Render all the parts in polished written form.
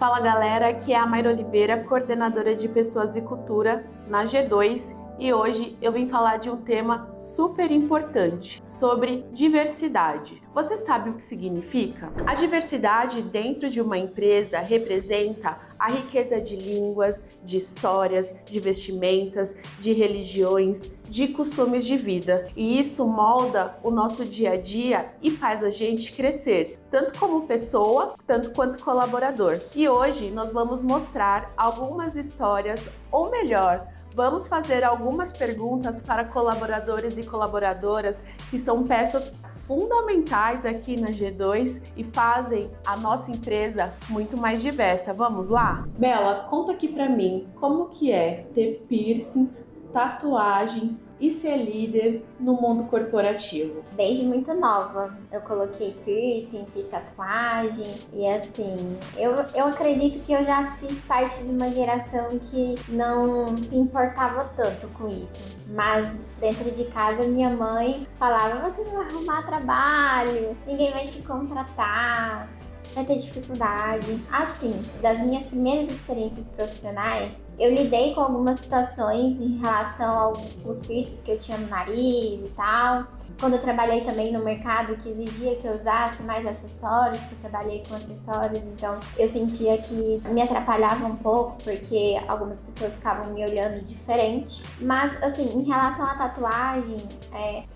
Fala galera, aqui é a Mayra Oliveira, coordenadora de Pessoas e Cultura na G2 e hoje eu vim falar de um tema super importante, sobre diversidade. Você sabe o que significa? A diversidade dentro de uma empresa representa a riqueza de línguas, de histórias, de vestimentas, de religiões, de costumes de vida. E isso molda o nosso dia a dia e faz a gente crescer, tanto como pessoa, tanto quanto colaborador. E hoje nós vamos mostrar algumas histórias, ou melhor, vamos fazer algumas perguntas para colaboradores e colaboradoras que são peças fundamentais aqui na G2 e fazem a nossa empresa muito mais diversa. Vamos lá? Bela, conta aqui pra mim como que é ter piercings, tatuagens e ser líder no mundo corporativo. Desde muito nova, eu coloquei piercing, fiz tatuagem e assim, eu acredito que eu já fiz parte de uma geração que não se importava tanto com isso. Mas dentro de casa minha mãe falava, você não vai arrumar trabalho, ninguém vai te contratar, vai ter dificuldade. Assim, das minhas primeiras experiências profissionais, eu lidei com algumas situações em relação aos piercings que eu tinha no nariz e tal. Quando eu trabalhei também no mercado que exigia que eu usasse mais acessórios, porque eu trabalhei com acessórios, então eu sentia que me atrapalhava um pouco, porque algumas pessoas ficavam me olhando diferente. Mas, assim, em relação à tatuagem,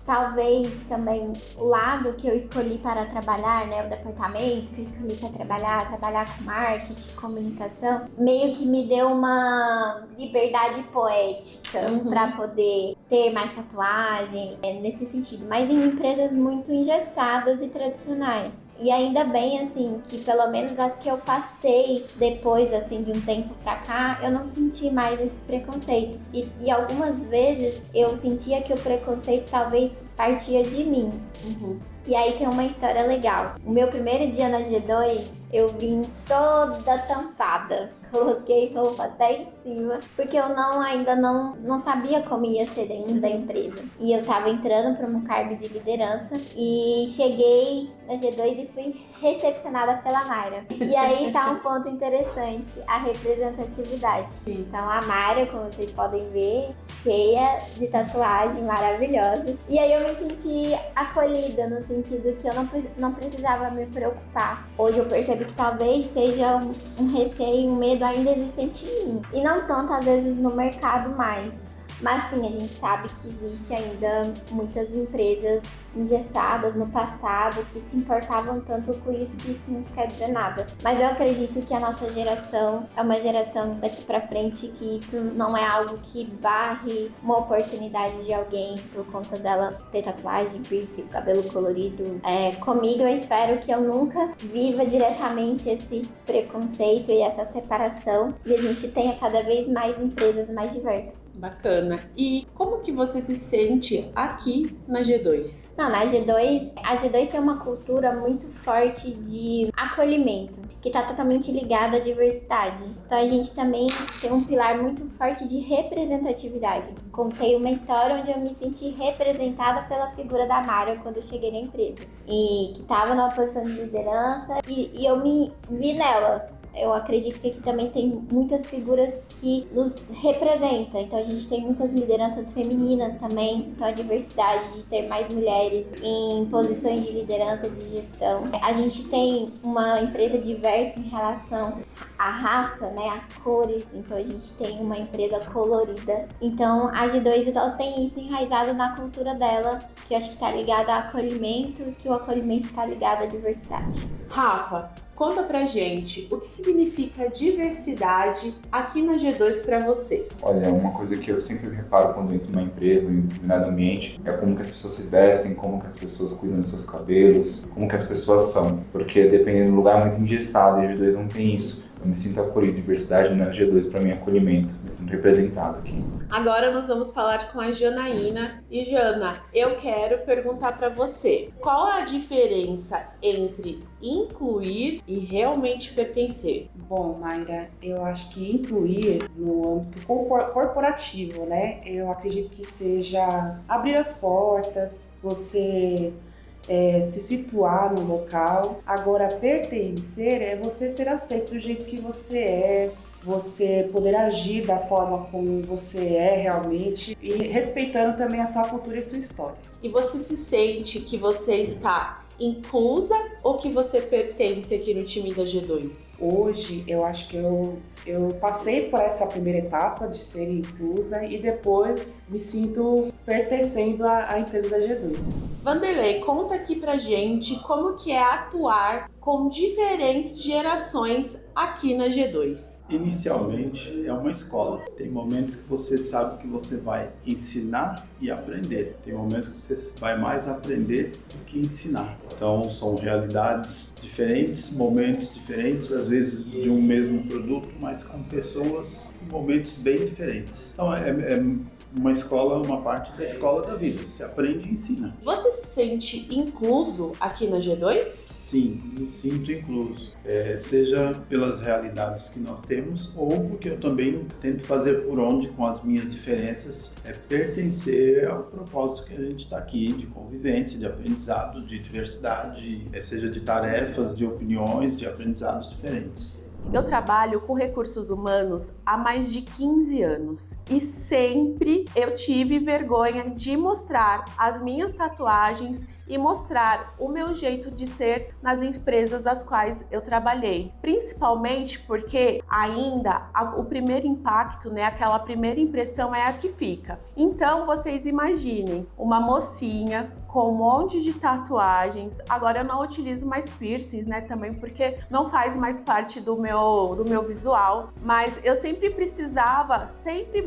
talvez também o lado que eu escolhi para trabalhar, né, o departamento que eu escolhi para trabalhar com marketing, comunicação, meio que me deu uma liberdade poética para poder ter mais tatuagem, nesse sentido, mas em empresas muito engessadas e tradicionais. E ainda bem, assim, que pelo menos as que eu passei depois, assim, de um tempo pra cá, eu não senti mais esse preconceito. E algumas vezes eu sentia que o preconceito talvez partia de mim. E aí tem uma história legal. O meu primeiro dia na G2, eu vim toda tampada. Coloquei roupa até em cima, porque eu ainda não sabia como ia ser dentro da empresa. E eu tava entrando para um cargo de liderança e cheguei na G2 e fui recepcionada pela Mayra. E aí tá um ponto interessante, a representatividade. Então a Mayra, como vocês podem ver, cheia de tatuagem, maravilhosa. E aí eu me senti acolhida, no sentido que eu não precisava me preocupar. Hoje eu percebo que talvez seja um receio, um medo ainda existente em mim. E não tanto, às vezes, no mercado mais. Mas sim, a gente sabe que existe ainda muitas empresas engessadas no passado que se importavam tanto com isso que isso não quer dizer nada. Mas eu acredito que a nossa geração é uma geração daqui pra frente que isso não é algo que barre uma oportunidade de alguém por conta dela ter tatuagem, piercing, cabelo colorido. Comigo eu espero que eu nunca viva diretamente esse preconceito e essa separação e a gente tenha cada vez mais empresas mais diversas. Bacana. E como que você se sente aqui na G2? Na G2, a G2 tem uma cultura muito forte de acolhimento, que está totalmente ligada à diversidade. Então a gente também tem um pilar muito forte de representatividade. Contei uma história onde eu me senti representada pela figura da Mara quando eu cheguei na empresa. E que estava numa posição de liderança e eu me vi nela. Eu acredito que aqui também tem muitas figuras que nos representam. Então a gente tem muitas lideranças femininas também. Então a diversidade de ter mais mulheres em posições de liderança, de gestão. A gente tem uma empresa diversa em relação à raça, né, as cores. Então a gente tem uma empresa colorida. Então a G2 ela tem isso enraizado na cultura dela, que eu acho que está ligada a acolhimento, que o acolhimento está ligado à diversidade. Rafa, conta pra gente o que significa diversidade aqui na G2 pra você. Olha, uma coisa que eu sempre reparo quando entro numa empresa ou em um determinado ambiente é como que as pessoas se vestem, como que as pessoas cuidam dos seus cabelos, como que as pessoas são. Porque dependendo do lugar é muito engessado e a G2 não tem isso. Eu me sinto acolhido, diversidade na G2 para mim é acolhimento, me sinto representado aqui. Agora nós vamos falar com a Janaína. E Jana, eu quero perguntar para você, qual a diferença entre incluir e realmente pertencer? Bom, Mayra, eu acho que incluir no âmbito corporativo, né? Eu acredito que seja abrir as portas, você se situar no local. Agora, pertencer é você ser aceito do jeito que você poder agir da forma como você é realmente e respeitando também a sua cultura e sua história. E você se sente que você está inclusa ou que você pertence aqui no time da G2? Hoje, eu acho que eu passei por essa primeira etapa de ser inclusa e depois me sinto pertencendo à empresa da G2. Vanderlei, conta aqui pra gente como que é atuar com diferentes gerações aqui na G2. Inicialmente é uma escola. Tem momentos que você sabe que você vai ensinar e aprender. Tem momentos que você vai mais aprender do que ensinar. Então são realidades diferentes, momentos diferentes, às vezes de um mesmo produto, mas com pessoas em momentos bem diferentes. Então uma escola, uma parte da escola da vida. Você aprende e ensina. Você se sente incluso aqui na G2? Sim, me sinto incluso, seja pelas realidades que nós temos ou porque eu também tento fazer por onde, com as minhas diferenças, pertencer ao propósito que a gente está aqui, de convivência, de aprendizado, de diversidade, seja de tarefas, de opiniões, de aprendizados diferentes. Eu trabalho com recursos humanos há mais de 15 anos e sempre eu tive vergonha de mostrar as minhas tatuagens e mostrar o meu jeito de ser nas empresas das quais eu trabalhei. Principalmente porque ainda o primeiro impacto, aquela primeira impressão é a que fica. Então vocês imaginem uma mocinha com um monte de tatuagens. Agora eu não utilizo mais piercings, também porque não faz mais parte do meu visual, mas eu sempre precisava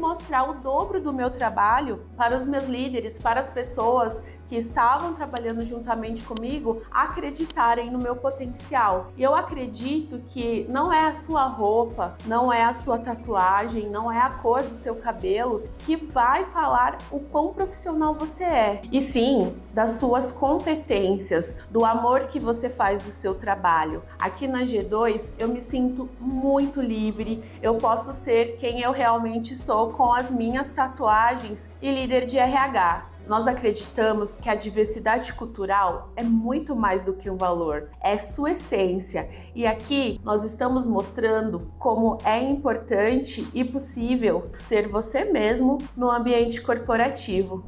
mostrar o dobro do meu trabalho para os meus líderes, para as pessoas que estavam trabalhando juntamente comigo acreditarem no meu potencial. E eu acredito que não é a sua roupa, não é a sua tatuagem, não é a cor do seu cabelo que vai falar o quão profissional você é. E sim, das suas competências, do amor que você faz do seu trabalho. Aqui na G2 eu me sinto muito livre, eu posso ser quem eu realmente sou com as minhas tatuagens e líder de RH. Nós acreditamos que a diversidade cultural é muito mais do que um valor, é sua essência. E aqui nós estamos mostrando como é importante e possível ser você mesmo no ambiente corporativo.